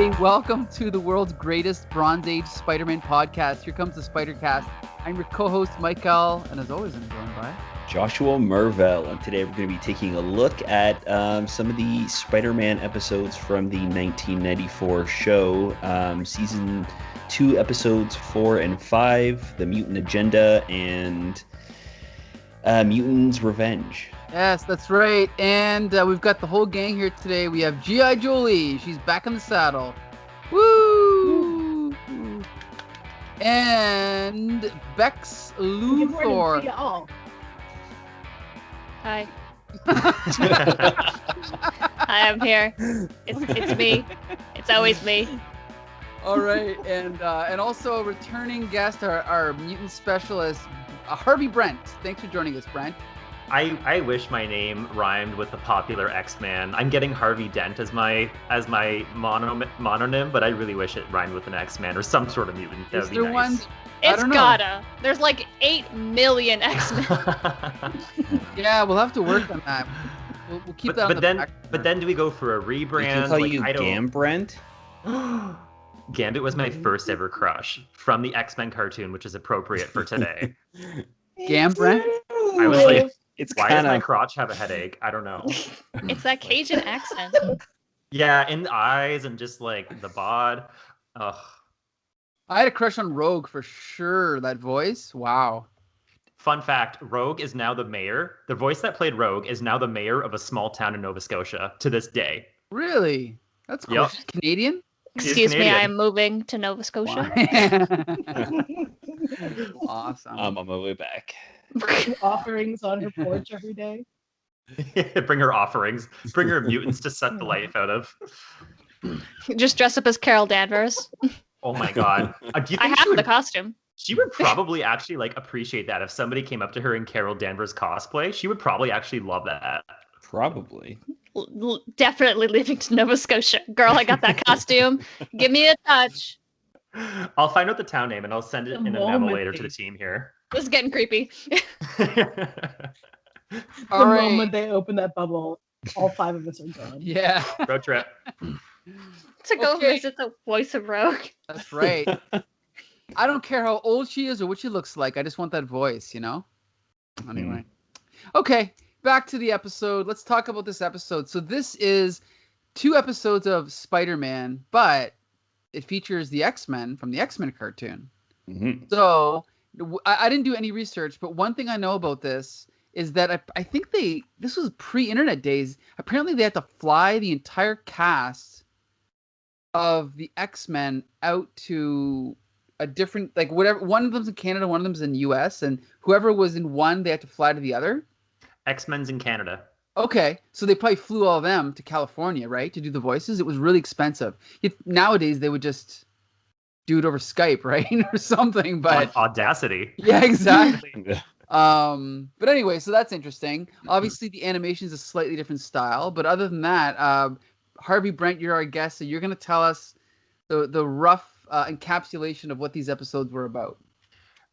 everybody. Welcome to the world's greatest Bronze Age Spider-Man podcast. Here comes the Spider-Cast. I'm your co-host, Michael, and as always, I'm joined by Joshua Mervell. And today we're going to be taking a look at some of the Spider-Man episodes from the 1994 show, Season 2, Episodes 4 and 5, The Mutant Agenda, and Mutants' Revenge. Yes, that's right. And we've got the whole gang here today. We have G.I. Jolie. She's back in the saddle. Woo! And Bex Luthor. Hi. Hi, I'm here. It's me. It's always me. All right, and also a returning guest, our mutant specialist, Harvey Brent. Thanks for joining us, Brent. I wish my name rhymed with the popular X-Man. I'm getting Harvey Dent as my mononym, but I really wish it rhymed with an X-Man or some sort of mutant. That would be nice. One? It's gotta. There's like 8 million X-Men. Yeah, we'll have to work on that. We'll keep that on the back. But then do we go for a rebrand? We can call you Gambrent? Gambit was my first ever crush from the X-Men cartoon, which is appropriate for today. Gambrent? I was like, why does my of crotch have a headache? I don't know. It's that Cajun accent. Yeah, in the eyes and just like the bod. Ugh. I had a crush on Rogue for sure. That voice, wow. Fun fact, Rogue is now the mayor. The voice that played Rogue is now the mayor of a small town in Nova Scotia to this day. Really? That's cool. Yep. She's Canadian? Excuse me, I am moving to Nova Scotia. Awesome. I'm on my way back. Offerings on her porch every day. Bring her offerings. Bring her mutants to suck the life out of. Just dress up as Carol Danvers. Oh my god. Do you I think have the costume. she would probably actually like appreciate that if somebody came up to her in Carol Danvers cosplay. She would probably actually love that. Probably. Definitely leaving to Nova Scotia. Girl, I got that costume. Give me a touch. I'll find out the town name and I'll send it in a memo later to the team here. This is getting creepy. The All right. moment they open that bubble, all 5 of us are gone. Yeah, Road trip. To go visit the voice of Rogue. that's right. I don't care how old she is or what she looks like. I just want that voice, you know? Anyway. Okay, back to the episode. Let's talk about this episode. So this is 2 episodes of Spider-Man, but it features the X-Men from the X-Men cartoon. Mm-hmm. So I didn't do any research, but one thing I know about this is that I think this was pre-internet days. Apparently they had to fly the entire cast of the X-Men out to a different, like whatever, one of them's in Canada, one of them's in US, and whoever was in one, they had to fly to the other. X-Men's in Canada. Okay, so they probably flew all of them to California, right, to do the voices. It was really expensive. Nowadays they would just do it over Skype, right, or something. But Audacity. yeah, exactly. But anyway, so that's interesting. Obviously, the animation is a slightly different style, but other than that, Harvey Brent, you're our guest, so you're going to tell us the rough encapsulation of what these episodes were about.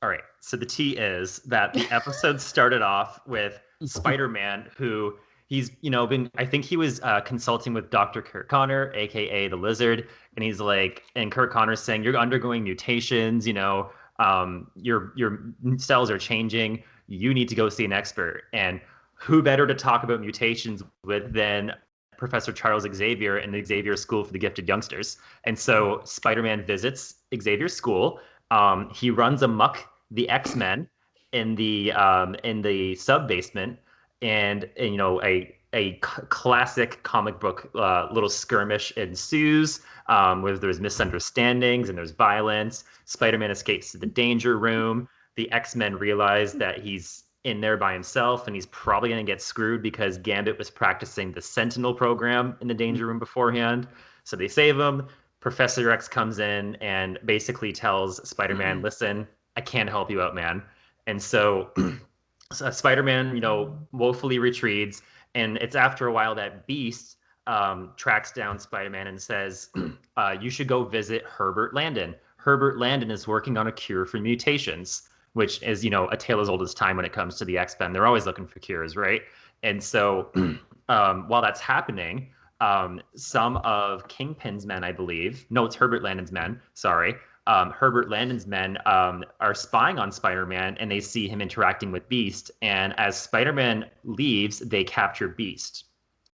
All right. So the tea is that the episode started off with Spider-Man, who he's, I think he was consulting with Dr. Kurt Connor, aka the Lizard, and he's like, and Kurt Connor's saying, you're undergoing mutations, your cells are changing. You need to go see an expert. And who better to talk about mutations with than Professor Charles Xavier in the Xavier School for the Gifted Youngsters. And so Spider-Man visits Xavier's school. He runs amok the X-Men in the sub basement, and a classic comic book little skirmish ensues, where there's misunderstandings and there's violence. Spider-Man escapes to the danger room. The X-Men realize that he's in there by himself and he's probably going to get screwed because Gambit was practicing the Sentinel program in the danger room beforehand. So they save him. Professor X comes in and basically tells Spider-Man, listen, I can't help you out, man. And so Spider-Man, woefully retreats. And it's after a while that Beast tracks down Spider-Man and says, you should go visit Herbert Landon. Herbert Landon is working on a cure for mutations, which is, a tale as old as time when it comes to the X-Men. They're always looking for cures, right? And so while that's happening, some of Kingpin's men, I believe. No, it's Herbert Landon's men. Sorry. Herbert Landon's men are spying on Spider-Man, and they see him interacting with Beast. And as Spider-Man leaves, they capture Beast.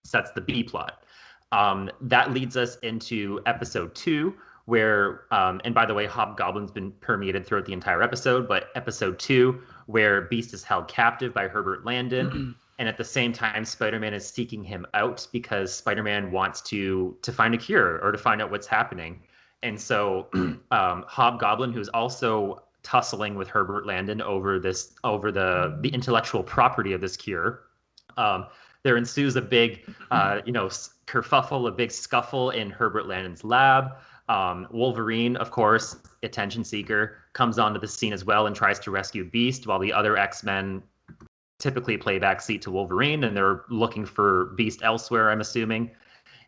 So that's the B plot. That leads us into episode 2, where, and by the way, Hobgoblin's been permeated throughout the entire episode, but episode 2, where Beast is held captive by Herbert Landon. And at the same time, Spider-Man is seeking him out because Spider-Man wants to find a cure or to find out what's happening. And so Hobgoblin, who's also tussling with Herbert Landon over the intellectual property of this cure, there ensues a big, kerfuffle, a big scuffle in Herbert Landon's lab. Wolverine, of course, attention seeker, comes onto the scene as well and tries to rescue Beast, while the other X-Men typically play backseat to Wolverine, and they're looking for Beast elsewhere, I'm assuming.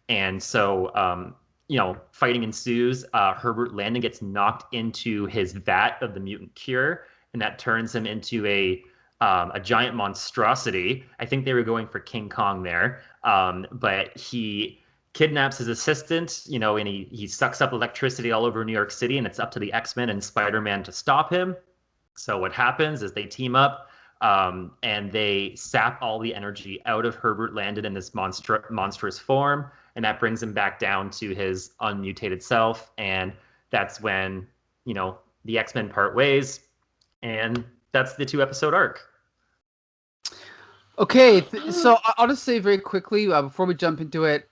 And so, fighting ensues. Herbert Landon gets knocked into his vat of the mutant cure, and that turns him into a giant monstrosity. I think they were going for King Kong there, but he kidnaps his assistant, and he sucks up electricity all over New York City, and it's up to the X-Men and Spider-Man to stop him. So what happens is they team up, and they sap all the energy out of Herbert Landon in this monstrous form, and that brings him back down to his unmutated self. And that's when, the X-Men part ways, and that's the 2-episode arc. Okay, so I'll just say very quickly before we jump into it,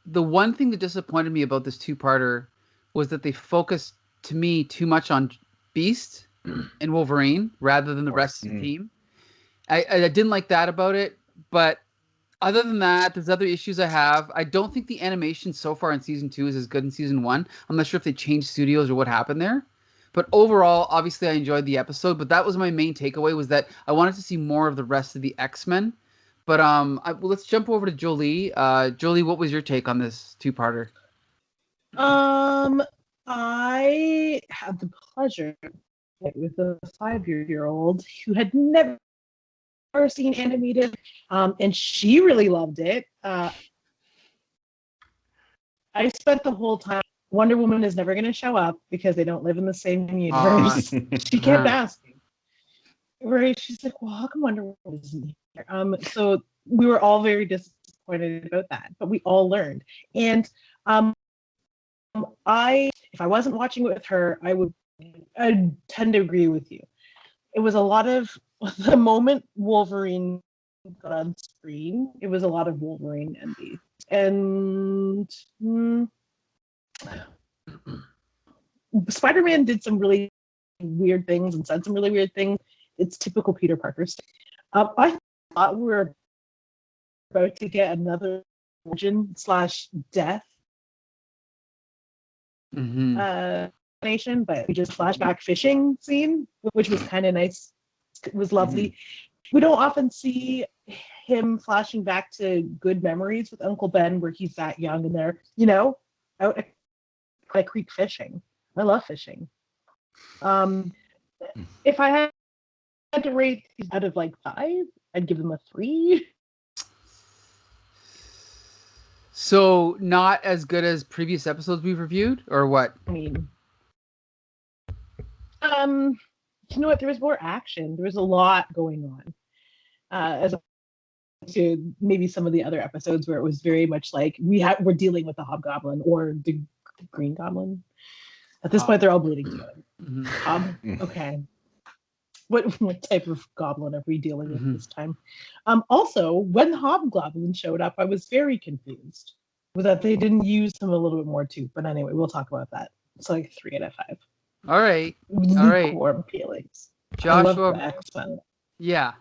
the one thing that disappointed me about this 2-parter was that they focused, to me, too much on Beast and Wolverine rather than the rest of the team. I didn't like that about it, but other than that, there's other issues I have. I don't think the animation so far in season 2 is as good in season 1. I'm not sure if they changed studios or what happened there. But overall, obviously, I enjoyed the episode. But that was my main takeaway, was that I wanted to see more of the rest of the X-Men. But let's jump over to Jolie. Jolie, what was your take on this 2-parter? I had the pleasure with a 5-year-old who had never seen animated, and she really loved it. I spent the whole time, Wonder Woman is never going to show up because they don't live in the same universe. She kept asking. Right? She's like, well, how come Wonder Woman isn't here? So we were all very disappointed about that, but we all learned. And if I wasn't watching it with her, I'd tend to agree with you. It was a lot of the moment Wolverine got on screen. It was a lot of Wolverine and Beast. And Spider-Man did some really weird things and said some really weird things. It's typical Peter Parker stuff. I thought we were about to get another origin/death nation, but we just flashback fishing scene, which was kind of nice. It was lovely. We don't often see him flashing back to good memories with Uncle Ben, where he's that young and they're, out at a creek fishing. I love fishing. If I had to rate these out of 5, I'd give them a 3. So not as good as previous episodes we've reviewed, or what? I mean, you know what? There was more action. There was a lot going on, as opposed to maybe some of the other episodes where it was very much like we're dealing with the Hobgoblin or the Green Goblin. At this point, they're all bleeding together. Okay. What type of goblin are we dealing with this time? Also, when the Hobgoblin showed up, I was very confused with that they didn't use him a little bit more too. But anyway, we'll talk about that. It's 3 out of 5. All right. Lukewarm feelings. Joshua. X-Men. Yeah.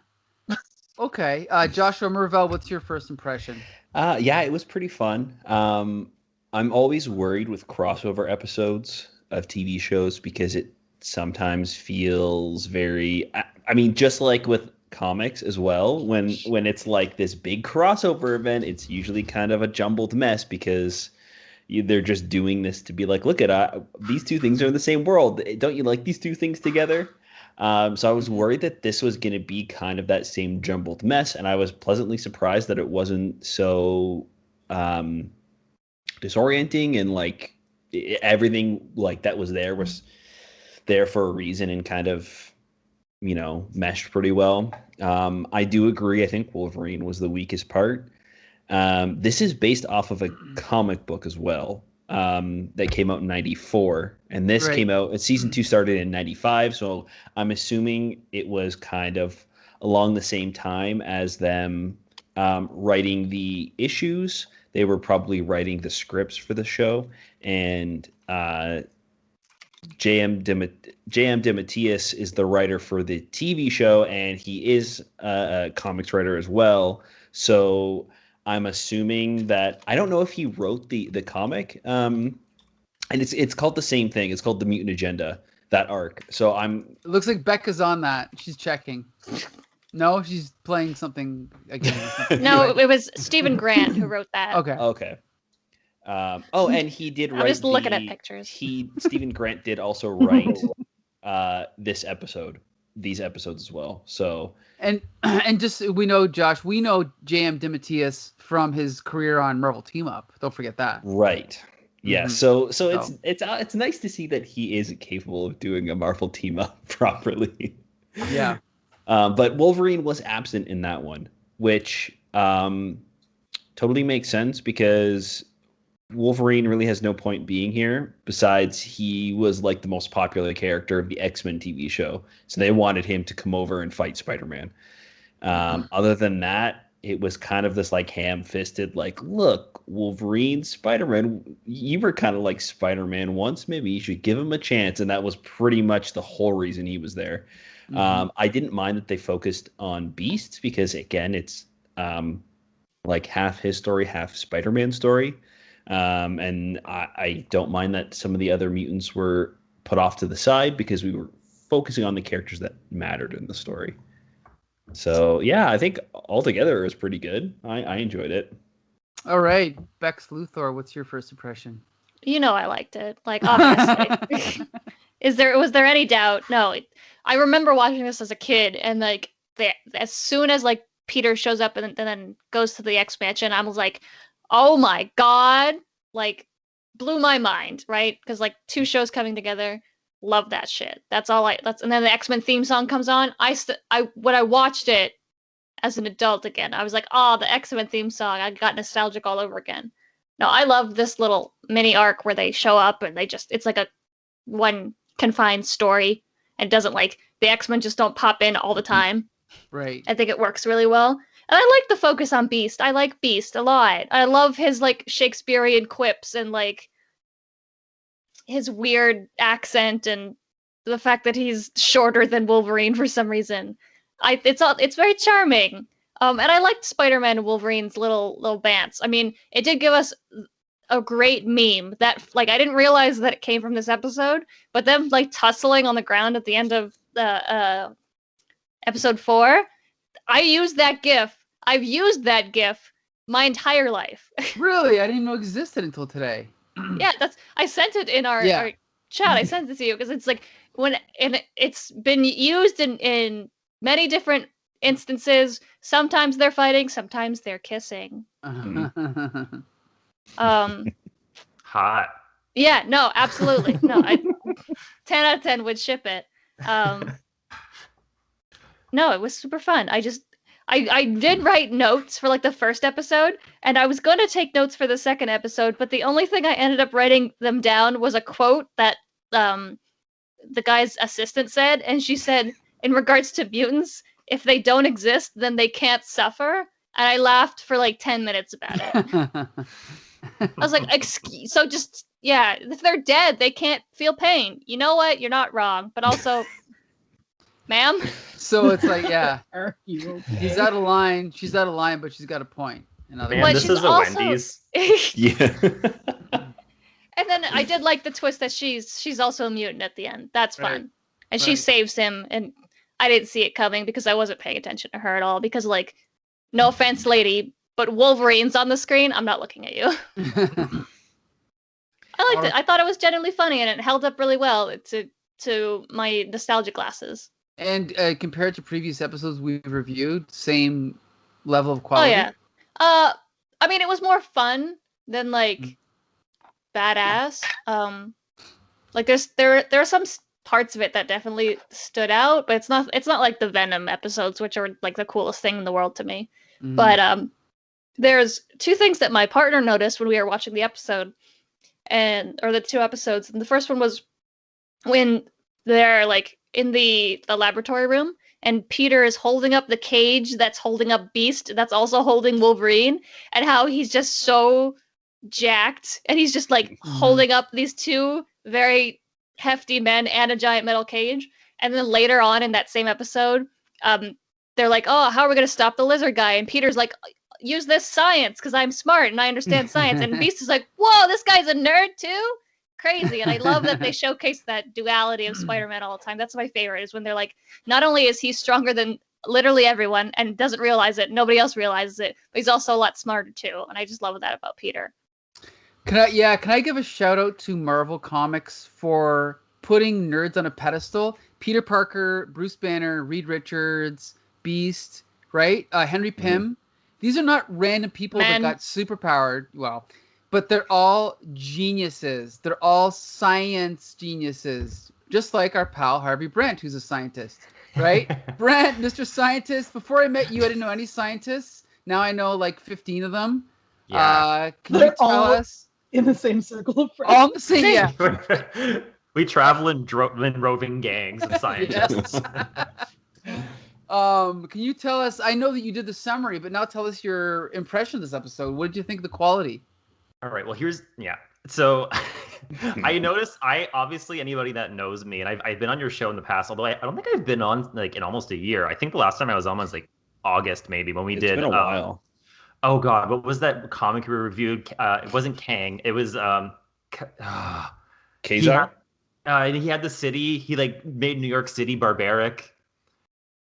Okay. Joshua Mervell, what's your first impression? Yeah, it was pretty fun. I'm always worried with crossover episodes of TV shows because it sometimes feels very, just like with comics as well, when it's like this big crossover event, it's usually kind of a jumbled mess because they're just doing this to be like, look at these two things are in the same world. Don't you like these two things together? So I was worried that this was going to be kind of that same jumbled mess, and I was pleasantly surprised that it wasn't so disorienting, and like everything like that was there for a reason and kind of, meshed pretty well. I do agree. I think Wolverine was the weakest part. This is based off of a comic book as well, that came out in 94. And this Right. came out, season 2 started in 95. So I'm assuming it was kind of along the same time as them writing the issues. They were probably writing the scripts for the show. And J.M. DeMatteis is the writer for the TV show, and he is a comics writer as well. So I'm assuming that, I don't know if he wrote the comic, and it's called the same thing. It's called the Mutant Agenda, that arc. So It looks like Becca's on that. She's checking. No, she's playing something again. Or something. No, it was Stephen Grant who wrote that. Okay. And he did write. I'm just looking at pictures. Stephen Grant did also write these episodes as well. So and just we know Josh, we know J.M. DeMatteis from his career on Marvel Team Up. Don't forget that. Right. Yeah. Mhm. So it's nice to see that he is capable of doing a Marvel Team Up properly. Yeah. But Wolverine was absent in that one, which totally makes sense because Wolverine really has no point being here. Besides, he was like the most popular character of the X-Men TV show, so they wanted him to come over and fight Spider-Man. Other than that, it was kind of this like ham-fisted, like, look, Wolverine, Spider-Man, you were kind of like Spider-Man once. Maybe you should give him a chance, and that was pretty much the whole reason he was there. I didn't mind that they focused on Beast because, again, it's like half his story, half Spider-Man's story. And I don't mind that some of the other mutants were put off to the side because we were focusing on the characters that mattered in the story. So, yeah, I think altogether it was pretty good. I enjoyed it. All right, Bex Luthor, what's your first impression? You know I liked it. Like, obviously. Was there any doubt? No. I remember watching this as a kid, and like as soon as like Peter shows up and then goes to the expansion, I was like, oh my god, like blew my mind, right? Because like 2 shows coming together, love that shit. That's and then the X-Men theme song comes on. When I watched it as an adult again, I was like, oh, the X-Men theme song. I got nostalgic all over again. No, I love this little mini arc where they show up and it's like a one confined story, and doesn't like the X-Men just don't pop in all the time. Right. I think it works really well. And I like the focus on Beast. I like Beast a lot. I love his like Shakespearean quips and like his weird accent and the fact that he's shorter than Wolverine for some reason. It's very charming. And I liked Spider-Man and Wolverine's little bants. I mean, it did give us a great meme that like I didn't realize that it came from this episode, but them like tussling on the ground at the end of the episode 4. I've used that GIF my entire life. Really? I didn't know it existed until today. Yeah, I sent it in our chat. I sent it to you because it's like it's been used in many different instances. Sometimes they're fighting, sometimes they're kissing. Hot. Yeah, no, absolutely. No, 10 out of 10 would ship it. No, it was super fun. I did write notes for like the first episode, and I was going to take notes for the second episode, but the only thing I ended up writing them down was a quote that the guy's assistant said, and she said, in regards to mutants, if they don't exist, then they can't suffer. And I laughed for like 10 minutes about it. I was like, so just, yeah, if they're dead, they can't feel pain. You know what? You're not wrong. But also, ma'am? So it's like, yeah. Are you okay? He's out of line. She's out of line, but she's got a point. Man, But this she's is a also- Wendy's. Yeah. And then I did like the twist that she's also a mutant at the end. That's fun. Right. And she Right. saves him, and I didn't see it coming because I wasn't paying attention to her at all. Because, like, no offense, lady, but Wolverine's on the screen, I'm not looking at you. I liked it. I thought it was genuinely funny, and it held up really well to my nostalgia glasses. And compared to previous episodes we've reviewed, same level of Oh quality. yeah. I mean, it was more fun than like badass. Like there are some parts of it that definitely stood out, but it's not like the Venom episodes, which are like the coolest thing in the world to me. Mhm. But there's two things that my partner noticed when we were watching the episode, or the two episodes. And the first one was when they're like in the laboratory room, and Peter is holding up the cage that's holding up Beast, that's also holding Wolverine, and how he's just so jacked, and he's just like holding up these two very hefty men and a giant metal cage. And then later on in that same episode, they're like, "Oh, how are we gonna stop the lizard guy?" And Peter's like, "Use this science, because I'm smart and I understand science." And Beast is like, "Whoa, this guy's a nerd too." Crazy. And I love that they showcase that duality of Spider-Man all the time. That's my favorite, is when they're like, not only is he stronger than literally everyone and doesn't realize it, nobody else realizes it, but he's also a lot smarter too. And I just love that about Peter. Can I give a shout out to Marvel Comics for putting nerds on a pedestal? Peter Parker, Bruce Banner, Reed Richards, Beast, right? Henry Pym. These are not random people that got superpowered. Well, but they're all geniuses. They're all science geniuses, just like our pal Harvey Brent, who's a scientist, right? Brent, Mr. Scientist. Before I met you, I didn't know any scientists. Now I know like 15 of them. Yeah. Can you They're tell all us? in the same circle of friends. All the same, yeah. We travel in roving gangs of scientists. Yes. Can you tell us? I know that you did the summary, but now tell us your impression of this episode. What did you think of the quality? All right. Well, So I noticed. Obviously anybody that knows me, and I've been on your show in the past. Although I don't think I've been on like in almost a year. I think the last time I was on was like August, maybe, when we did. It's been a while. Oh God, what was that comic we reviewed? It wasn't Kang. It was Kazar? He had the city. He like made New York City barbaric.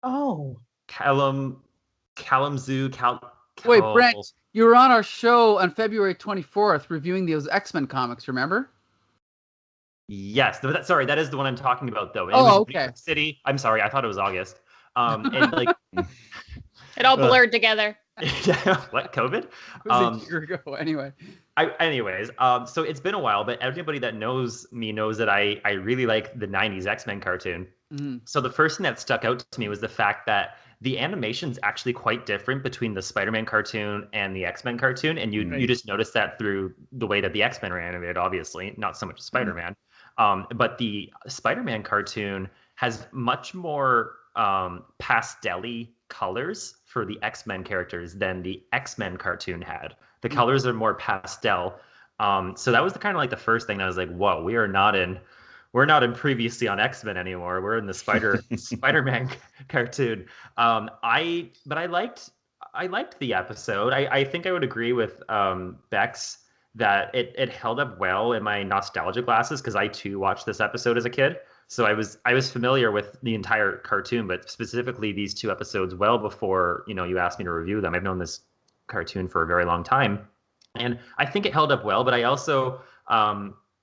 Oh. Kalamazoo. Wait, Brent, you were on our show on February 24th reviewing those X-Men comics, remember? Yes. Sorry, that is the one I'm talking about, though. It Oh, was okay. New York City. I'm sorry. I thought it was August. And like it all blurred together. What, COVID? It was a year ago, anyway. So it's been a while, but everybody that knows me knows that I really like the 90s X-Men cartoon. Mm-hmm. So the first thing that stuck out to me was the fact that the animation's actually quite different between the Spider-Man cartoon and the X-Men cartoon, and you just notice that through the way that the X-Men are animated, obviously, not so much Spider-Man. But the Spider-Man cartoon has much more pastel-y colors for the X-Men characters than the X-Men cartoon had. The colors are more pastel. So that was the first thing that I was like, whoa, we're not in previously on X-Men anymore. We're in the Spider-Man cartoon. I liked the episode. I think I would agree with Bex that it held up well in my nostalgia glasses, because I too watched this episode as a kid. So I was familiar with the entire cartoon, but specifically these two episodes well before you asked me to review them. I've known this cartoon for a very long time, and I think it held up well. But I also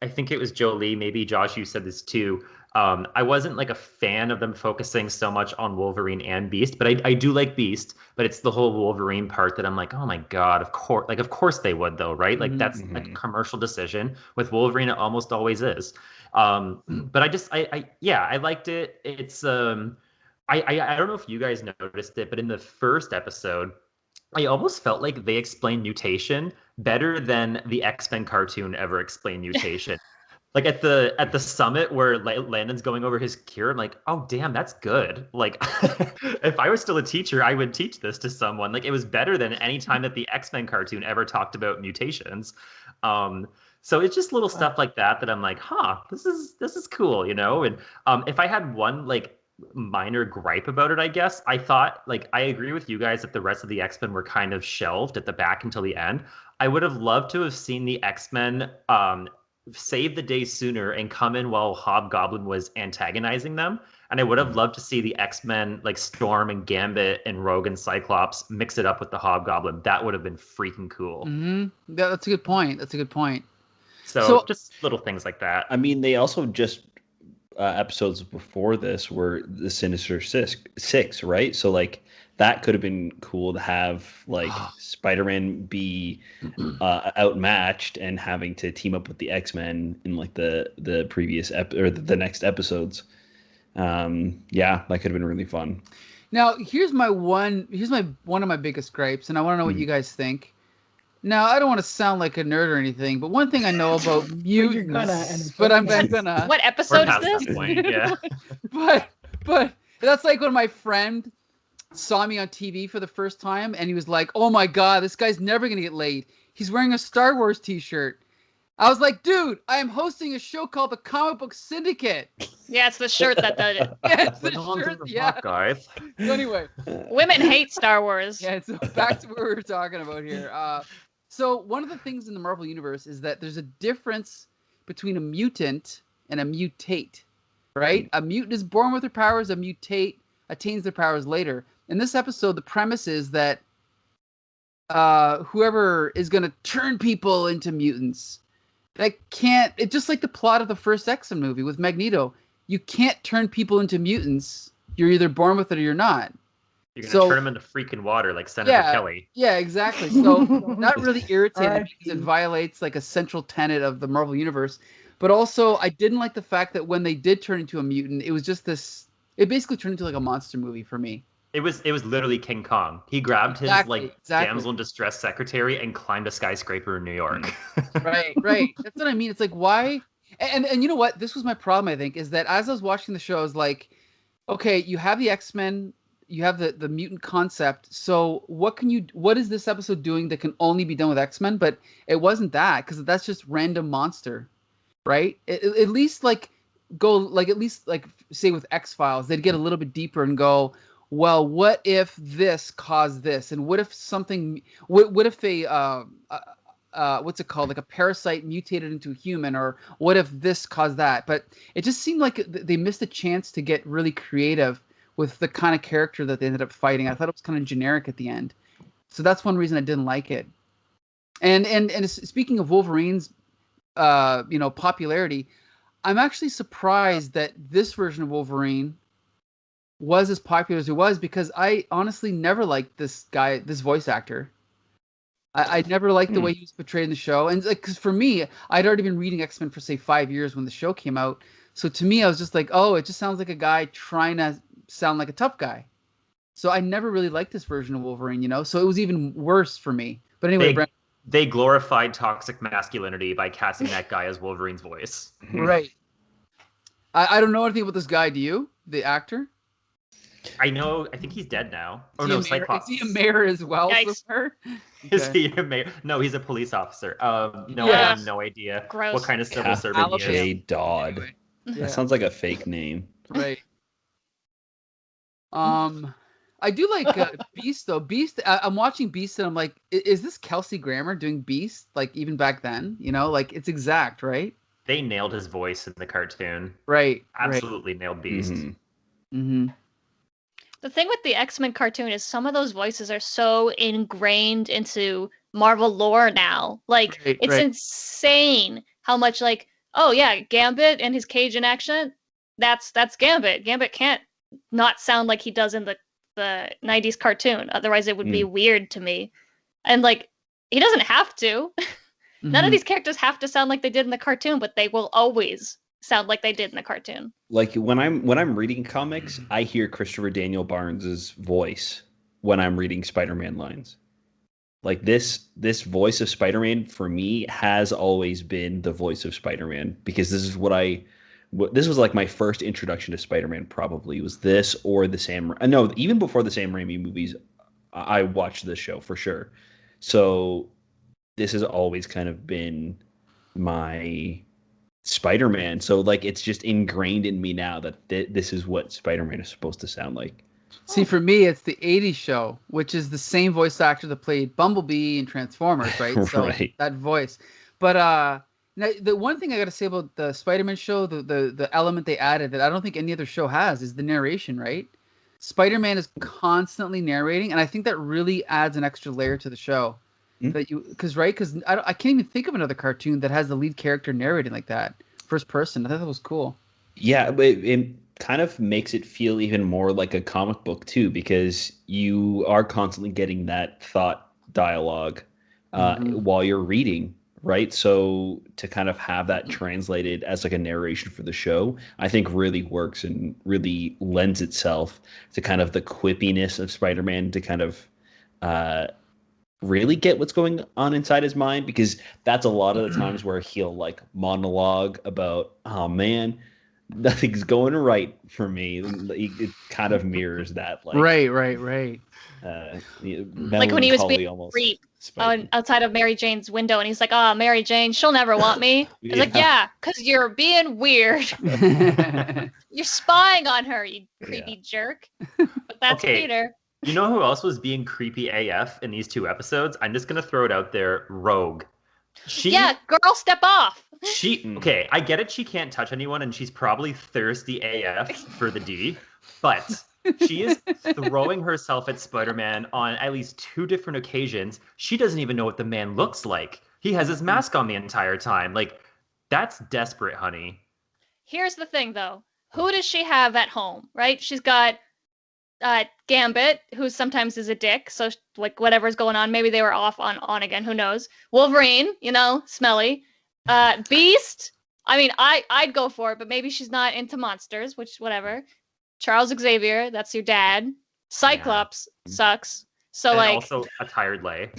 I think it was Jolie, maybe Josh, you said this too. I wasn't like a fan of them focusing so much on Wolverine and Beast, but I do like Beast. But it's the whole Wolverine part that I'm like, oh my God, of course they would though, right? Like that's like a commercial decision. With Wolverine, it almost always is. But I liked it. It's I don't know if you guys noticed it, but in the first episode, I almost felt like they explained mutation better than the X-Men cartoon ever explained mutation. Like at the summit where Landon's going over his cure, I'm like, oh damn, that's good. Like if I was still a teacher, I would teach this to someone. Like it was better than any time that the X-Men cartoon ever talked about mutations. So it's just little stuff like that I'm like, this is cool, And if I had one like minor gripe about it, I guess, I thought, like, I agree with you guys that the rest of the X-Men were kind of shelved at the back until the end. I would have loved to have seen the X-Men save the day sooner and come in while Hobgoblin was antagonizing them. And I would have loved to see the X-Men, like Storm and Gambit and Rogue and Cyclops, mix it up with the Hobgoblin. That would have been freaking cool. Mm-hmm. That's a good point. So just little things like that. I mean, they also just episodes before this were the Sinister Six, right? So like That could have been cool to have, like, Spider-Man be outmatched and having to team up with the X-Men in like the previous or the next episodes. Yeah, that could have been really fun. Now, here's my one of my biggest gripes, and I want to know what you guys think. Now, I don't want to sound like a nerd or anything, but one thing I know about mutants, but I'm gonna. What We're episode is past this? that point, yeah. but that's like when my friend saw me on TV for the first time, and he was like, "Oh my god, this guy's never gonna get laid. He's wearing a Star Wars T-shirt." I was like, "Dude, I am hosting a show called the Comic Book Syndicate." Yeah, it's the shirt that does it. Yeah, it's the Put on shirt, the yeah. fuck, guys. So anyway, Women hate Star Wars. yeah. So back to what we were talking about here. So one of the things in the Marvel Universe is that there's a difference between a mutant and a mutate, right? A mutant is born with their powers. A mutate attains their powers later. In this episode, the premise is that whoever is going to turn people into mutants, it's just like the plot of the first X-Men movie with Magneto. You can't turn people into mutants. You're either born with it or you're not. You're going to turn them into freaking water like Senator Kelly. Yeah, exactly. So that really irritated me because it violates like a central tenet of the Marvel Universe. But also, I didn't like the fact that when they did turn into a mutant, it was just this. It basically turned into like a monster movie for me. It was literally King Kong. He grabbed his damsel in distress secretary and climbed a skyscraper in New York. Right. That's what I mean. It's like, why? And you know what? This was my problem, I think, is that as I was watching the show, I was like, okay, you have the X-Men, you have the mutant concept. So what is this episode doing that can only be done with X-Men? But it wasn't that, because that's just random monster, right? At least say with X-Files, they'd get a little bit deeper and go, well, what if this caused this? And what if something, what if what's it called? Like a parasite mutated into a human, or what if this caused that? But it just seemed like they missed a chance to get really creative with the kind of character that they ended up fighting. I thought it was kind of generic at the end. So that's one reason I didn't like it. And speaking of Wolverine's, popularity, I'm actually surprised that this version of Wolverine was as popular as it was, because I honestly never liked this voice actor. I never liked the way he was portrayed in the show. And because for me, I'd already been reading X-Men for say 5 years when the show came out. So to me, I was just like, oh, it just sounds like a guy trying to sound like a tough guy. So I never really liked this version of Wolverine, so it was even worse for me. But anyway, they glorified toxic masculinity by casting that guy as Wolverine's voice. Right. I don't know anything about this guy. Do you? The actor? I think he's dead now. Oh no, Cyclops. Is he a mayor as well? Okay. Is he a mayor? No, he's a police officer. No, I have no idea what kind of civil servant he is. J. Dodd. Yeah. That sounds like a fake name. Right. I do like Beast though. Beast. I'm watching Beast and I'm like, is this Kelsey Grammer doing Beast? Like even back then, like it's exact, right? They nailed his voice in the cartoon. Right. Absolutely nailed Beast. Mm-hmm. The thing with the X-Men cartoon is some of those voices are so ingrained into Marvel lore now. Like, it's insane how much, like, oh yeah, Gambit and his Cajun accent, that's Gambit. Gambit can't not sound like he does in the 90s cartoon. Otherwise, it would be weird to me. And, like, he doesn't have to. None of these characters have to sound like they did in the cartoon, but they will always sound like they did in the cartoon. Like when I'm reading comics, I hear Christopher Daniel Barnes's voice when I'm reading Spider-Man lines. Like this voice of Spider-Man for me has always been the voice of Spider-Man, because this was like my first introduction to Spider-Man. Probably was this or even before the Sam Raimi movies, I watched this show for sure. So this has always kind of been my Spider-Man. So like it's just ingrained in me now that this is what Spider-Man is supposed to sound like. See, for me, it's the 80s show, which is the same voice actor that played Bumblebee and Transformers, right? So that voice. But now, the one thing I got to say about the Spider-Man show, the element they added that I don't think any other show has, is the narration, right? Spider-Man is constantly narrating, and I think that really adds an extra layer to the show. Because I can't even think of another cartoon that has the lead character narrating like that, first person. I thought that was cool. Yeah, but kind of makes it feel even more like a comic book too, because you are constantly getting that thought dialogue while you're reading, right? So to kind of have that translated as like a narration for the show, I think really works and really lends itself to kind of the quippiness of Spider-Man to kind of really get what's going on inside his mind, because that's a lot of the times where he'll like monologue about, oh man, nothing's going right for me. It kind of mirrors that, like right. Like when he was being almost creep spiky. outside of Mary Jane's window, and he's like, "Oh, Mary Jane, she'll never want me." He's like, "Yeah, because you're being weird. You're spying on her, you creepy jerk." But that's Okay. Peter. You know who else was being creepy AF in these 2 episodes? I'm just gonna throw it out there. Rogue. Yeah, girl, step off. Okay, I get it. She can't touch anyone, and she's probably thirsty AF for the D, but she is throwing herself at Spider-Man on at least 2 different occasions. She doesn't even know what the man looks like. He has his mask on the entire time. Like, that's desperate, honey. Here's the thing, though. Who does she have at home, right? She's got Gambit, who sometimes is a dick. So, like, whatever's going on, maybe they were off on again. Who knows? Wolverine, smelly. Beast. I mean, I'd go for it, but maybe she's not into monsters, which whatever. Charles Xavier, that's your dad. Cyclops sucks. So And like, also a tired lay.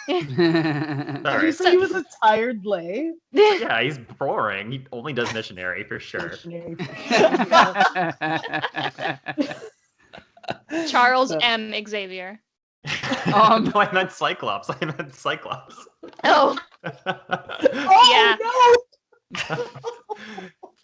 Did you say he was a tired lay? Yeah, he's boring. He only does missionary for sure. Charles M. Xavier. No, I meant Cyclops. Oh. Oh no!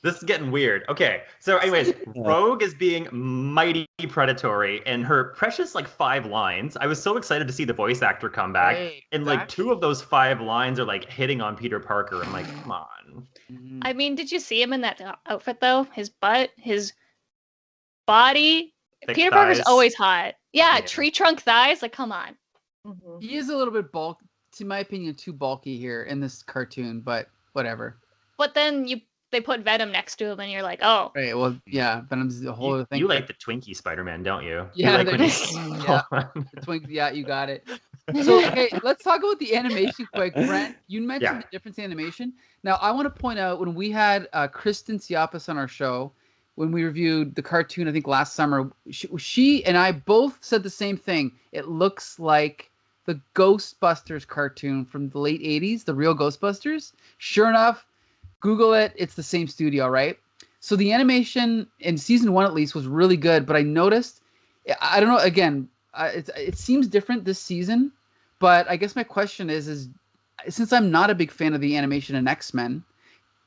This is getting weird. Okay, so anyways, Rogue is being mighty predatory, and her precious 5 lines. I was so excited to see the voice actor come back, and 2 of those 5 lines are hitting on Peter Parker. I'm like, come on. I mean, did you see him in that outfit though? His butt, his body. Thick Peter thighs. Parker's always hot. Yeah, tree trunk thighs. Like, come on. He is a little bit bulky, in my opinion, too bulky here in this cartoon, but whatever. But then they put Venom next to him, and you're like, oh. Right. Well, yeah, Venom's a whole other thing. You like the Twinkie Spider-Man, don't you? Yeah, you like the Twinkie. Yeah, you got it. So, okay, let's talk about the animation quick. Brent, you mentioned the difference in animation. Now, I want to point out when we had Kristen Siapas on our show, when we reviewed the cartoon, I think last summer, she and I both said the same thing. It looks like the Ghostbusters cartoon from the late 80s, the real Ghostbusters. Sure enough, Google it. It's the same studio, right? So the animation in season 1, at least, was really good. But I noticed, I don't know, again, it seems different this season. But I guess my question is since I'm not a big fan of the animation in X-Men,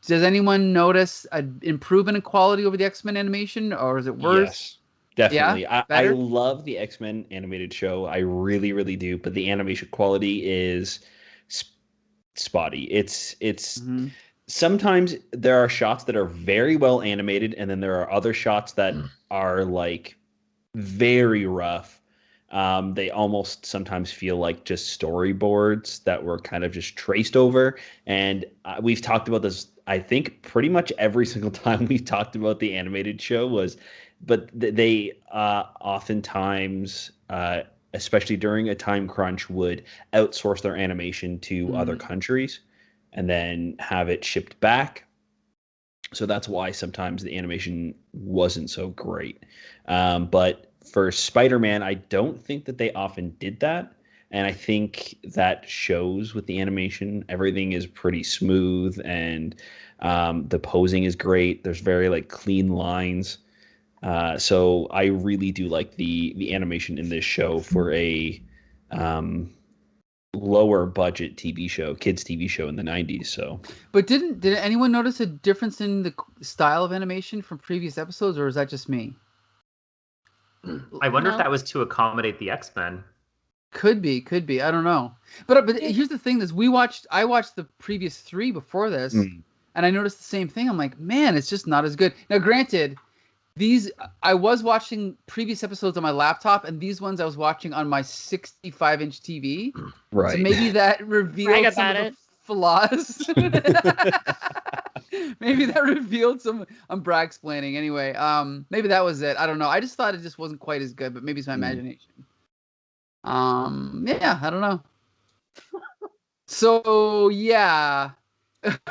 does anyone notice an improvement in quality over the X-Men animation, or is it worse? Yes, definitely. Yeah? I love the X-Men animated show. I really, really do. But the animation quality is spotty. It's sometimes there are shots that are very well animated, and then there are other shots that are very rough. They almost sometimes feel like just storyboards that were kind of just traced over. And we've talked about this, I think, pretty much every single time we've talked about the animated show but they oftentimes, especially during a time crunch, would outsource their animation to other countries and then have it shipped back. So that's why sometimes the animation wasn't so great. But for Spider-Man, I don't think that they often did that. And I think that shows with the animation. Everything is pretty smooth, and the posing is great. There's very clean lines. So I really do like the animation in this show for a lower budget TV show, kids TV show in the 90s. So, but did anyone notice a difference in the style of animation from previous episodes, or is that just me? I wonder if that was to accommodate the X-Men. Could be. I don't know. But here's the thing: I watched the previous 3 before this, and I noticed the same thing. I'm like, man, it's just not as good. Now, granted, I was watching previous episodes on my laptop, and these ones I was watching on my 65-inch TV. Right. So maybe that revealed some of the flaws. Maybe that revealed some. I'm brag explaining anyway. Maybe that was it. I don't know. I just thought it just wasn't quite as good, but maybe it's my imagination. Yeah, I don't know. So yeah,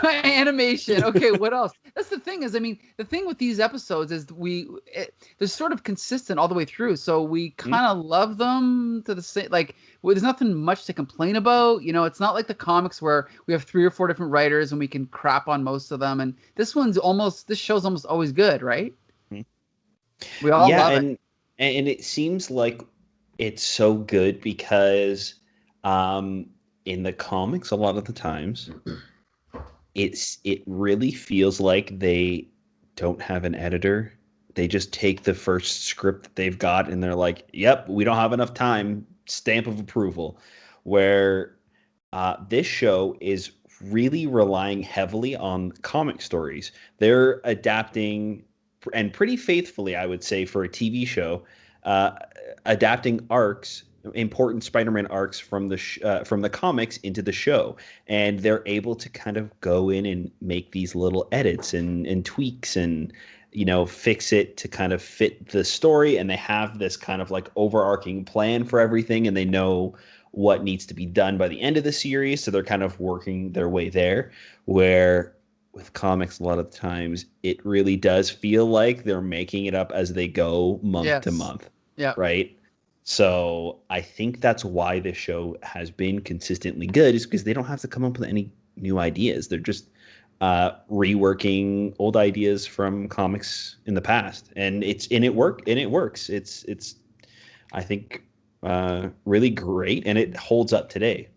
animation. Okay, what else? That's the thing is, I mean, the thing with these episodes is they're sort of consistent all the way through. So we kind of love them to the same. Like, there's nothing much to complain about. You know, it's not like the comics where we have 3 or 4 different writers and we can crap on most of them. And this show's almost always good, right? We all love it. And it seems like it's so good because in the comics a lot of the times it really feels like they don't have an editor. They just take the first script that they've got and they're like, yep, we don't have enough time, stamp of approval. Where this show is really relying heavily on comic stories. They're adapting, and pretty faithfully, I would say, for a TV show, adapting arcs, important Spider-Man arcs from the comics into the show, and they're able to kind of go in and make these little edits and tweaks and fix it to kind of fit the story, and they have this kind of like overarching plan for everything, and they know what needs to be done by the end of the series, so they're kind of working their way there. Where with comics, a lot of times it really does feel like they're making it up as they go month to month. Yeah. Right. So I think that's why this show has been consistently good, is because they don't have to come up with any new ideas. They're just reworking old ideas from comics in the past, and it works. It's I think really great, and it holds up today.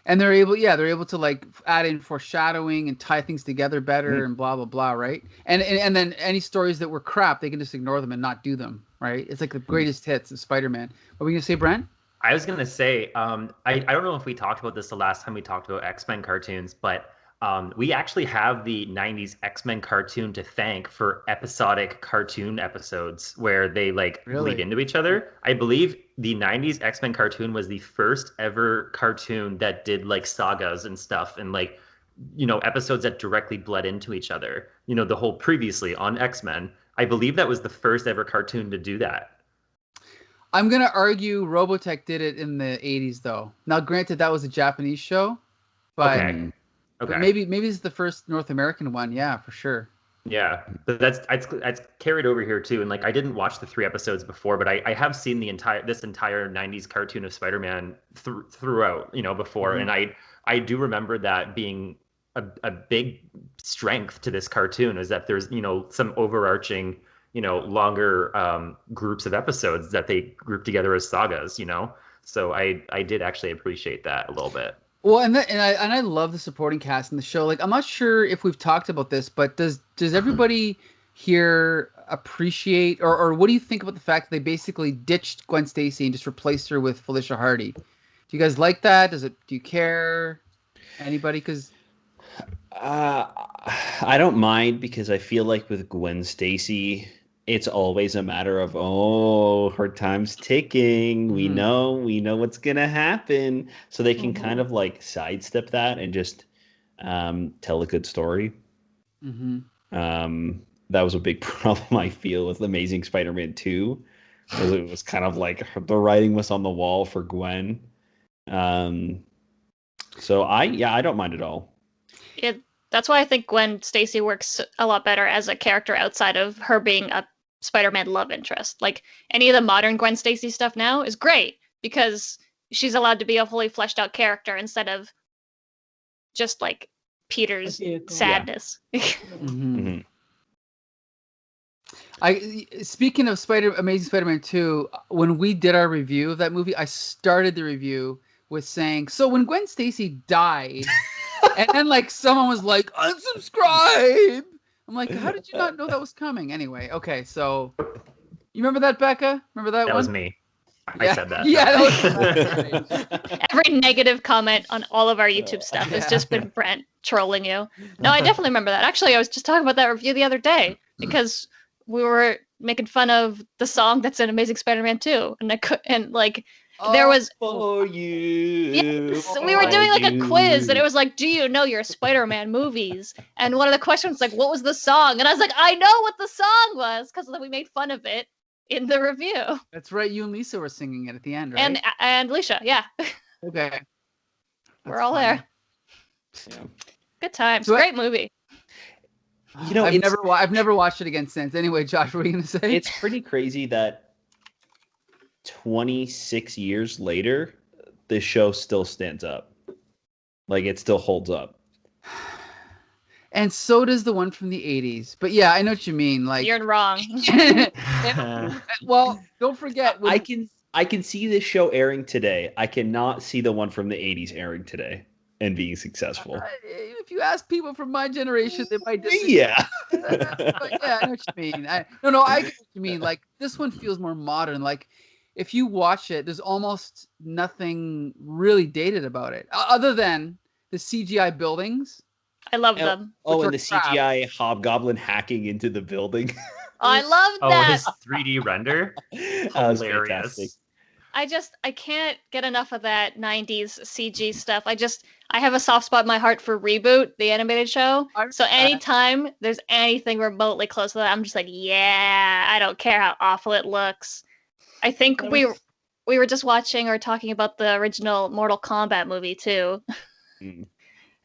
And they're able to like add in foreshadowing and tie things together better and blah blah blah, right? And then any stories that were crap, they can just ignore them and not do them, right? It's like the greatest hits of Spider-Man. What were you gonna say, Brent? I was gonna say, I don't know if we talked about this the last time we talked about X-Men cartoons, but we actually have the 90s X-Men cartoon to thank for episodic cartoon episodes where they like bleed into each other. I believe the 90s X-Men cartoon was the first ever cartoon that did like sagas and stuff, and like, episodes that directly bled into each other. The whole previously on X-Men. I believe that was the first ever cartoon to do that. I'm going to argue Robotech did it in the 80s, though. Now, granted, that was a Japanese show, but, Okay. But maybe it's the first North American one. Yeah, for sure. Yeah, but that's carried over here too. And like, I didn't watch the 3 episodes before, but I have seen this entire 90s cartoon of Spider-Man throughout, before. And I do remember that being a big strength to this cartoon, is that there's, some overarching, longer groups of episodes that they group together as sagas, So I did actually appreciate that a little bit. Well, and I love the supporting cast in the show. Like, I'm not sure if we've talked about this, but does everybody here appreciate, or what do you think about the fact that they basically ditched Gwen Stacy and just replaced her with Felicia Hardy? Do you guys like that? Do you care? Anybody? Because I don't mind, because I feel like with Gwen Stacy, it's always a matter of, her time's ticking. We know what's gonna happen, so they can kind of like sidestep that and just tell a good story. That was a big problem I feel with Amazing Spider-Man 2, because it was kind of like the writing was on the wall for Gwen. So I don't mind at all. That's why I think Gwen Stacy works a lot better as a character outside of her being a Spider-Man love interest. Like, any of the modern Gwen Stacy stuff now is great because she's allowed to be a fully fleshed out character instead of just like Peter's sadness. Speaking of Amazing Spider-Man 2, when we did our review of that movie, I started the review with saying, so when Gwen Stacy died, and then like someone was like, unsubscribe. I'm like, how did you not know that was coming? Anyway, okay, so you remember that, Becca? Remember that one? That was me. I said that. Yeah, that was every negative comment on all of our YouTube stuff has just been Brent trolling you. No, I definitely remember that. Actually, I was just talking about that review the other day because we were making fun of the song that's in Amazing Spider-Man 2, and there was for you. yes, we were doing like a quiz, and it was like, do you know your Spider-Man movies? And one of the questions was like, what was the song? And I was like, I know what the song was, because we made fun of it in the review. That's right. You and Lisa were singing it at the end, right? And Alicia, yeah. Okay. We're That's all funny. there. Yeah. Good times. So Great movie. You know, I've never watched it again since. Anyway, Josh, what were you gonna say? It's pretty crazy that 26 years later, this show still stands up. Like, it still holds up. And so does the one from the 80s. But yeah, I know what you mean. Like, You're wrong. well, don't forget. I can see this show airing today. I cannot see the one from the 80s airing today and being successful. If you ask people from my generation, they might disagree. Yeah. But yeah, I know what you mean. I get what you mean. Like, this one feels more modern. Like, if you watch it, there's almost nothing really dated about it, other than the CGI buildings. I love them. Oh, and the CGI hobgoblin hacking into the building. I love Oh, that. his 3D render? That was Hilarious. fantastic. I can't get enough of that 90s CG stuff. I have a soft spot in my heart for Reboot, the animated show. So anytime there's anything remotely close to that, I'm just like, yeah, I don't care how awful it looks. I think we were just watching or talking about the original Mortal Kombat movie too. Mm.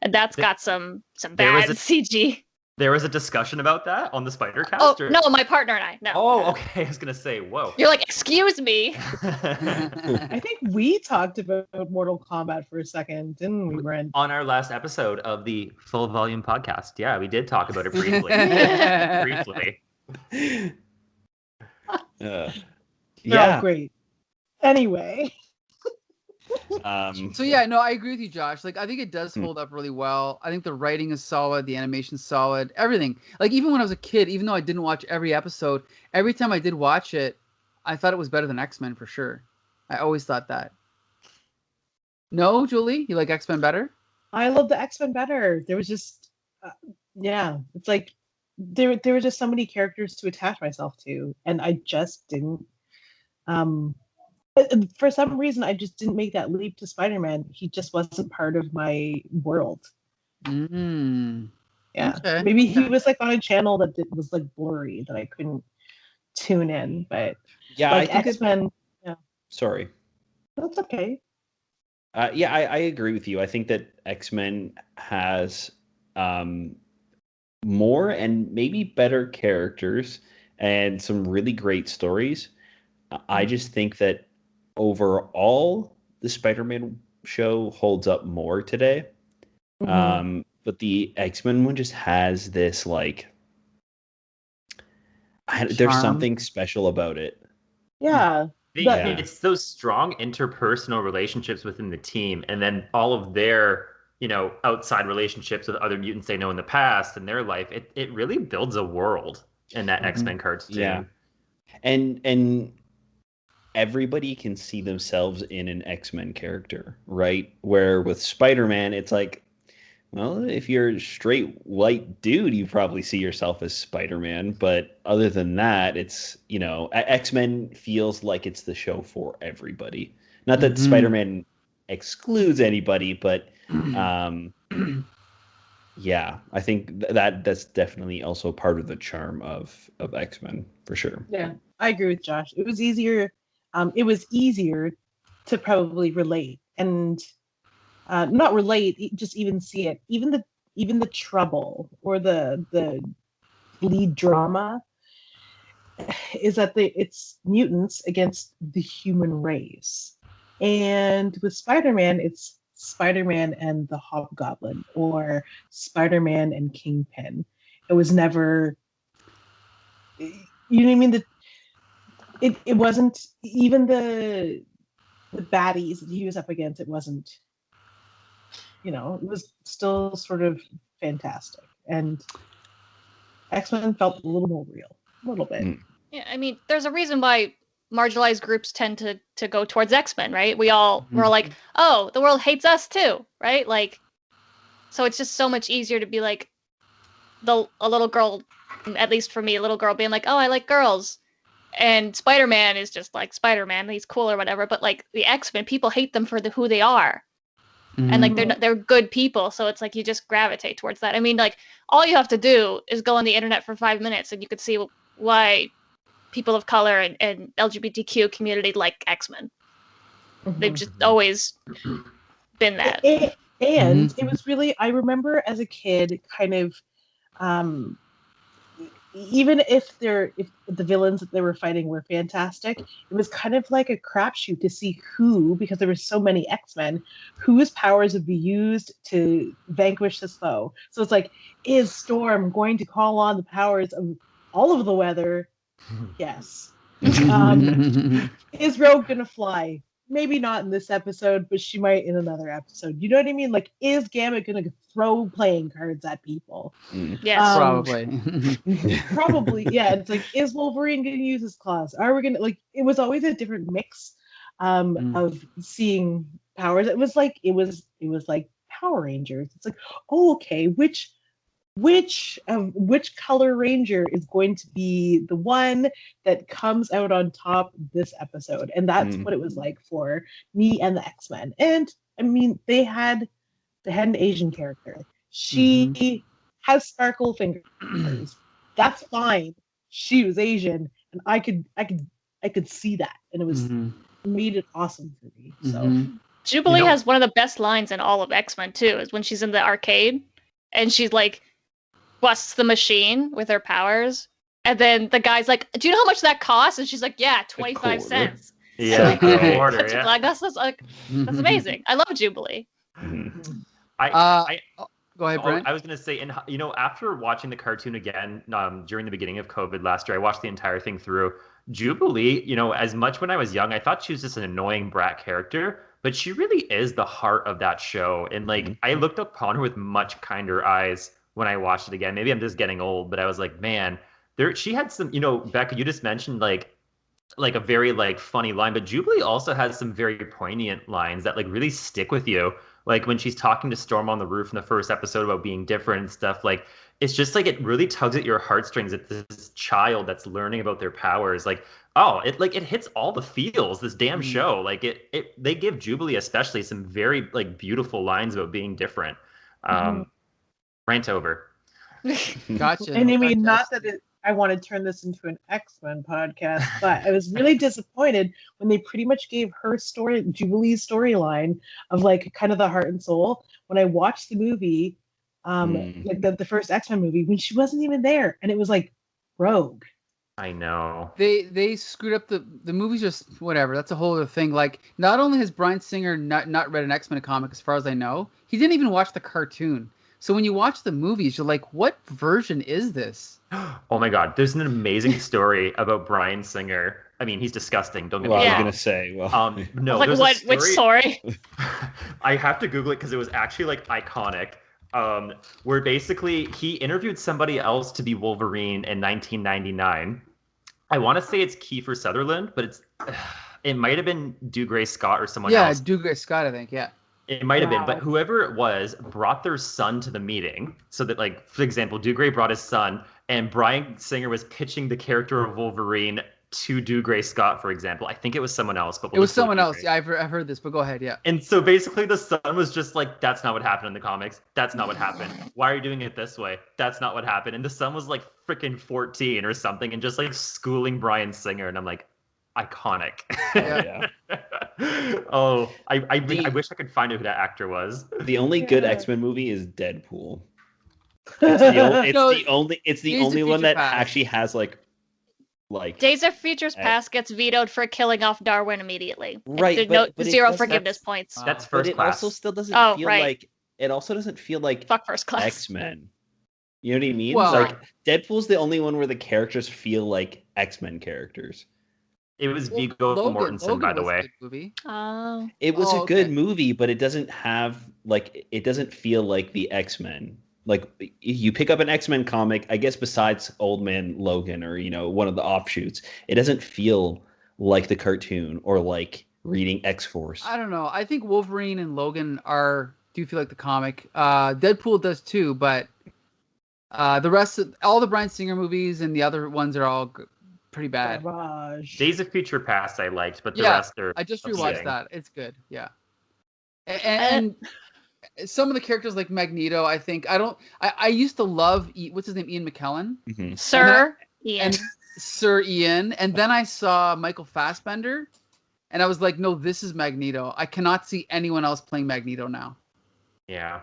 And that's got some There was bad a- CG. There was a discussion about that on the Spider-Cast? Oh, no, my partner and I. No. Oh, okay. I was going to say, whoa. You're like, excuse me. I think we talked about Mortal Kombat for a second, didn't we, Brent? On our last episode of the Full Volume podcast. Yeah, we did talk about it briefly. Briefly. Yeah. Oh, great. Anyway. So yeah, no, I agree with you, Josh. Like, I think it does hold up really well. I think the writing is solid, the animation's solid, everything. Like, even when I was a kid, even though I didn't watch every episode, every time I did watch it, I thought it was better than X-Men for sure. I always thought that. No, Julie, you like X-Men better? I love the X-Men better. There was just, yeah, it's like there were just so many characters to attach myself to, and I just didn't. For some reason, I just didn't make that leap to Spider-Man. He just wasn't part of my world. Mm. Yeah, Okay. maybe he was like on a channel that was like blurry that I couldn't tune in. But Yeah, like I think X-Men, sorry. that's okay. Yeah, I agree with you. I think that X-Men has more and maybe better characters and some really great stories. I just think that overall, the Spider-Man show holds up more today. Mhm. But the X-Men one just has this, like, there's Charm. something special about it. Yeah, Yeah. It's those strong interpersonal relationships within the team, and then all of their, outside relationships with other mutants they know in the past and their life. It really builds a world in that X-Men cartoon. Yeah. And everybody can see themselves in an X-Men character, right? Where with Spider-Man, it's like, well, if you're a straight white dude, you probably see yourself as Spider-Man. But other than that, it's, X-Men feels like it's the show for everybody. Not that Spider-Man excludes anybody, but yeah, I think that's definitely also part of the charm of X-Men, for sure. yeah, I agree with Josh. It was easier. It was easier to probably relate and not relate, just even see it. Even the trouble or the lead drama is that it's mutants against the human race, and with Spider-Man, it's Spider-Man and the Hobgoblin or Spider-Man and Kingpin. It was never, you know what I mean? It wasn't even the baddies that he was up against. It wasn't, it was still sort of fantastic. And X-Men felt a little more real, a little bit. Yeah, I mean, there's a reason why marginalized groups tend to go towards X-Men, right? We're like, oh, the world hates us too, right? Like, so it's just so much easier to be like a little girl, at least for me, a little girl being like, oh, I like girls. And Spider-Man is just like Spider-Man. He's cool or whatever. But like the X-Men, people hate them for who they are. And like they're good people, so it's like you just gravitate towards that. I mean, like all you have to do is go on the internet for 5 minutes, and you could see why people of color and LGBTQ community like X-Men. They've just always been that. And it was really, I remember as a kid, kind of, even if the villains that they were fighting were fantastic, it was kind of like a crapshoot to see because there were so many X-Men, whose powers would be used to vanquish this foe. So it's like, is Storm going to call on the powers of all of the weather? Yes. Is Rogue gonna fly? Maybe not in this episode, but she might in another episode. You know what I mean? Like, is Gambit gonna throw playing cards at people? Yes, probably. Yeah, it's like, is Wolverine gonna use his claws? Are we gonna like? It was always a different mix of seeing powers. It was like Power Rangers. It's like, oh, okay, which color ranger is going to be the one that comes out on top this episode? And that's what it was like for me and the X-Men. And I mean, they had an Asian character. She has sparkle fingers. That's fine. She was Asian, and I could see that, and it was made it awesome for me. So Jubilee has one of the best lines in all of X-Men too, is when she's in the arcade and she's like busts the machine with her powers, and then the guy's like, "Do you know how much that costs?" And she's like, "Yeah, 25 cents." Yeah, quarter, yeah. Like, that's amazing. I love Jubilee. Go ahead, Brent. I was gonna say, and after watching the cartoon again during the beginning of COVID last year, I watched the entire thing through. Jubilee, as much when I was young, I thought she was just an annoying brat character, but she really is the heart of that show. And like, I looked upon her with much kinder eyes when I watched it again. Maybe I'm just getting old, but I was like, man, she had some, Becca, you just mentioned like a very like funny line, but Jubilee also has some very poignant lines that like really stick with you. Like when she's talking to Storm on the roof in the first episode about being different and stuff, like it's just like it really tugs at your heartstrings at this child that's learning about their powers. Like, oh, it hits all the feels, this damn show. Like they give Jubilee especially some very like beautiful lines about being different. Rant over. Gotcha. And I mean, not that I want to turn this into an X-Men podcast, but I was really disappointed when they pretty much gave her story, Jubilee's storyline, of like kind of the heart and soul. When I watched the movie, like the first X-Men movie, when she wasn't even there, and it was like Rogue. I know. They screwed up the movie's just whatever. That's a whole other thing. Like, not only has Bryan Singer not read an X-Men comic, as far as I know, he didn't even watch the cartoon. So when you watch the movies, you're like, what version is this? Oh my God. There's an amazing story about Bryan Singer. I mean, he's disgusting. Don't get me wrong. I was going to say, no. Like, what? Which story? I have to Google it because it was actually like iconic. Where basically he interviewed somebody else to be Wolverine in 1999. I want to say it's Kiefer Sutherland, but it might have been Dougray Scott or someone else. Yeah, Dougray Scott, I think. Yeah. It might have been, but whoever it was brought their son to the meeting. So that, like, for example, Dougray brought his son, and Bryan Singer was pitching the character of Wolverine to Dougray Scott, for example. I think it was someone else, but it was someone else. Yeah, I've heard this, but go ahead. Yeah. And so basically, the son was just like, "That's not what happened in the comics. That's not what happened. Why are you doing it this way? That's not what happened." And the son was like freaking 14 or something, and just like schooling Bryan Singer, and I'm like, iconic. Yeah. Oh, I wish I could find out who that actor was. The only good X-Men movie is Deadpool. It's the only one that actually has like Days of Futures Past gets vetoed for killing off Darwin immediately. Right, but zero forgiveness points. That's first class. It also still doesn't feel like it also doesn't feel like fuck first class X-Men. You know what I mean? Well, like Deadpool's the only one where the characters feel like X-Men characters. It was Viggo Mortensen, by the way. Movie. Oh. It was a good movie, but it doesn't feel like the X-Men. Like, you pick up an X-Men comic, I guess besides Old Man Logan or, one of the offshoots, it doesn't feel like the cartoon or like reading X-Force. I don't know. I think Wolverine and Logan do feel like the comic. Deadpool does too, but the rest of all the Bryan Singer movies and the other ones are all pretty bad. Garbage. Days of Future Past I liked, but the Yeah, rest are I just rewatched upsetting. that. It's good. Yeah. And some of the characters like Magneto, I think I used to love what's his name, Ian McKellen, Mhm. Sir Ian. and Sir Ian, and then I saw Michael Fassbender, and I was like, no, this is Magneto. I cannot see anyone else playing Magneto now. Yeah.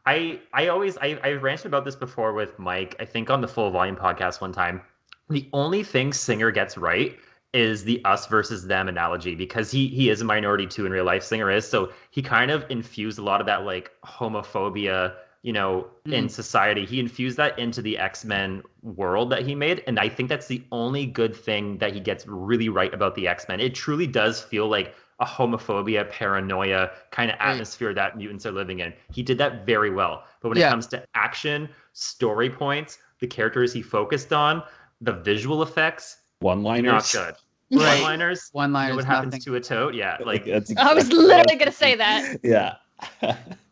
I ranted about this before with Mike, I think on the Full Volume podcast one time. The only thing Singer gets right is the us versus them analogy, because he is a minority too in real life. Singer is, so he kind of infused a lot of that like homophobia, in society. He infused that into the X-Men world that he made, and I think that's the only good thing that he gets really right about the X-Men. It truly does feel like a homophobia, paranoia kind of atmosphere that mutants are living in. He did that very well. But when it comes to action, story points, the characters he focused on, the visual effects, One-liners. not good. Right. One-liners. One-liners. You know what happens nothing. to a toad? Yeah, like That's I was exactly literally what- gonna say that. Yeah.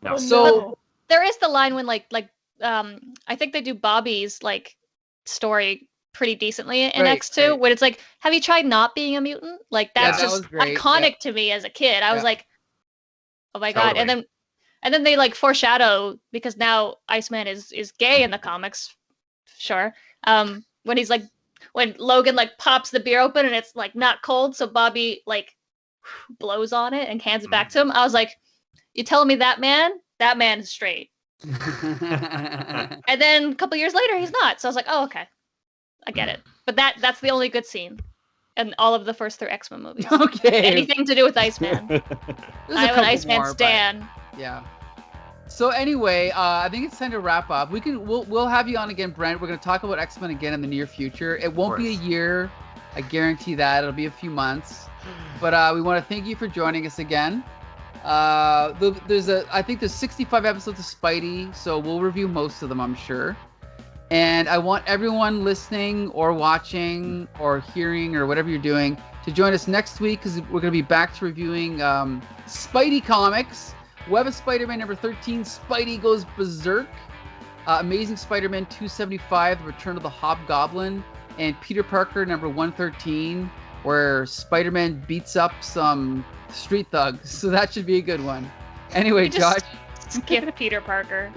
no. So There is the line when I think they do Bobby's like story pretty decently in Right, X2, right. when it's like, have you tried not being a mutant? Like that's that just was great, iconic to me as a kid. I was Yeah. like, oh my god. And then they like foreshadow, because now Iceman is gay in the comics, sure. When he's like, when Logan like pops the beer open and it's like not cold, so Bobby like blows on it and hands it back to him. I was like, you telling me that man is straight? And then a couple years later, he's not. So I was like, oh, okay. I get it. But that's the only good scene in all of the first 3 X-Men movies. Okay. Anything to do with Iceman. There's a I am an couple Iceman more, but- stan. Yeah. So anyway, I think it's time to wrap up. We'll have you on again, Brent. We're going to talk about X-Men again in the near future. It won't be a year. I guarantee that. It'll be a few months. But we want to thank you for joining us again. I think there's 65 episodes of Spidey, so we'll review most of them, I'm sure. And I want everyone listening or watching or hearing or whatever you're doing to join us next week, because we're going to be back to reviewing Spidey comics. Web of Spider-Man number 13, Spidey Goes Berserk. Amazing Spider-Man 275, The Return of the Hobgoblin. And Peter Parker number 113, where Spider-Man beats up some street thugs. So that should be a good one. Anyway, Josh. Skip Peter Parker.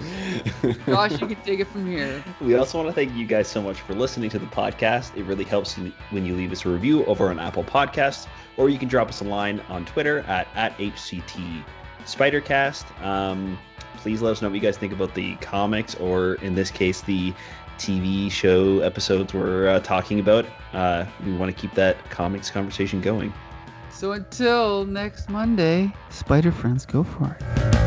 Josh, you can take it from here. We also want to thank you guys so much for listening to the podcast. It really helps when you leave us a review over on Apple Podcasts, or you can drop us a line on Twitter at HCT Spidercast. Please let us know what you guys think about the comics, or in this case, the TV show episodes we're talking about. We want to keep that comics conversation going. So until next Monday, Spider Friends, go for it.